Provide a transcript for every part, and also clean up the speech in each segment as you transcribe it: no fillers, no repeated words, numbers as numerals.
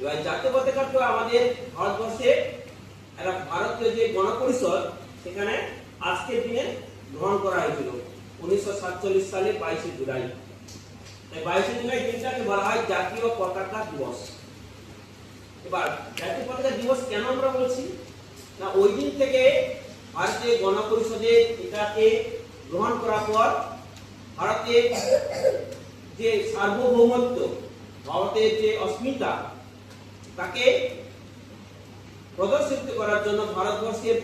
এবার জাতীয় পতাকাটা আমাদের ভারতবর্ষে একটা ভারতীয় যে গণপরিষদ সেখানে আজকের দিনে গ্রহণ করা হয়েছিল 1947 সালে 22শে জুলাই। তাই 22শে জুলাই দিনটাকে বলা হয় জাতীয় পতাকা দিবস। এবার জাতীয় পতাকা দিবস কেন আমরা বলছি না, ওই দিন থেকে ভারতীয় গণপরিষদের এটাকে গ্রহণ করার পর ভারতের যে সার্বভৌমত্ব, ভারতের যে অস্মিতা তাকে প্রদর্শিত করার জন্য ভারতবর্ষের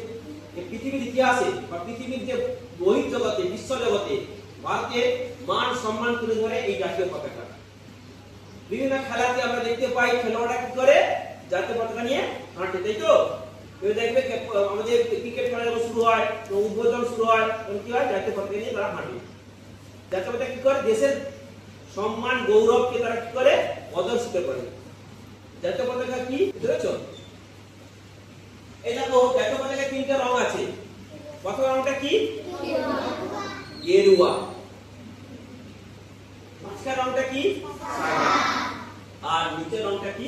পৃথিবীর ইতিহাসে বা পৃথিবীর যে বহির্জগতে বিশ্ব জগতে ভারতের মান সম্মান তুলে ধরে এই জাতীয় পতাকা। বিভিন্ন খেলাতে আমরা দেখতে পাই খেলোয়াড়রা কি করে জাতীয় পতাকা নিয়ে হাঁটে, তাই তো? দেখবে আমাদের ক্রিকেট খেলা যখন শুরু হয়, উদ্বোধন শুরু হয়, তখন কি হয় জাতীয় পতাকা নিয়ে তারা হাঁটে। জাতীয় পতাকা কি করে দেশের সম্মান গৌরবকে তারা কি করে প্রদর্শিত করে। জাতীয় পতাকা কি বুঝেছো? এই দেখো জাতীয় পতাকায় তিনটা রং আছে। প্রথম রংটা কি? গেরুয়া। মাঝখানের রংটা কি? আর নিচের রংটা কি?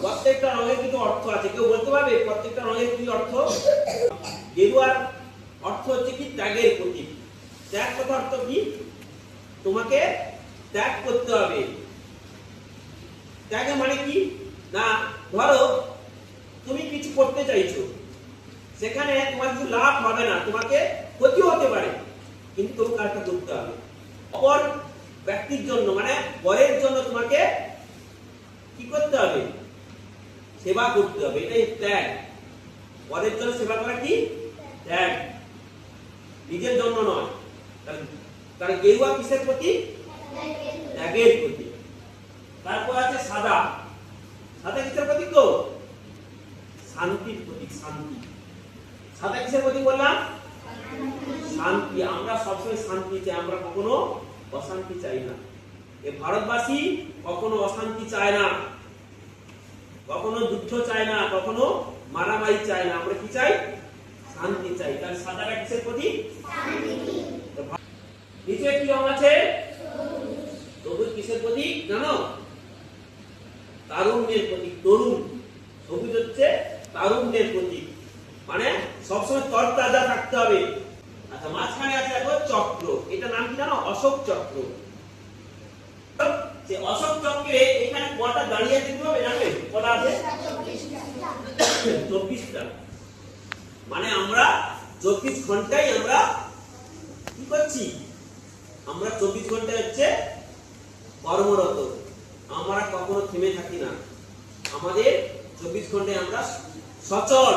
প্রত্যেকটা রঙের কিন্তু অর্থ আছে। কেউ বলতে পারবে প্রত্যেকটা রঙের কি অর্থ? গেরুয়ার অর্থ হচ্ছে কি ত্যাগের প্রতীক। ত্যাগ কথার অর্থ কি? তোমাকে ত্যাগ করতে হবে। ত্যাগের মানে কি না, ধরো তুমি কিছু করতে চাইছো, সেখানে তোমার কিছু লাভ হবে না, তোমাকে ক্ষতি হতে পারে, কিন্তু কাজটা করতে হবে। অপর ব্যক্তির জন্য মানে পরের জন্য তোমাকে কি করতে হবে? সেবা করতে হবে। এটাই ত্যাগ। পরের জন্য সেবা করা কি ত্যাগ, নিজের জন্য নয়। তার গেরুয়া কিসের প্রতি? ত্যাগের প্রতি। তারপর আছে সাদা। সাদা কিসের প্রতীক গো? শান্তির প্রতীক। শান্তি। সাদা কিসের প্রতীক বললাম? শান্তি। আমরা সবসময় শান্তি চাই, আমরা কখনো অশান্তি চাই না। এই ভারতবাসী কখনো অশান্তি চায় না, কখনো যুদ্ধ চায় না, কখনো মারামারি চায় না। আমরা কি চাই? শান্তি চাই। তাহলে সাদাটা কিসের প্রতীক? নিচে কি রং আছে? সবুজ। কিসের প্রতীক জানো? তারুণ্যের প্রতীক। তরুণ। সবুজ হচ্ছে তারুণ্যের প্রতীক, মানে সবসময় তরতাজা থাকতে হবে। আচ্ছা, মাঝখানে আছে দেখো চক্র। এটা নাম কি জানো? অশোক চক্র। যে অশোক চক্রে এখানে কটা দাঁড়িয়ে দিতে হবে জানবে? কটা আছে? 24টা। মানে আমরা 24 ঘন্টায় আমরা কি করছি? আমরা 24 ঘন্টায় হচ্ছে কর্মরত। আমরা কখনো থেমে থাকি না। আমাদের 24 ঘন্টায় আমরা সচল।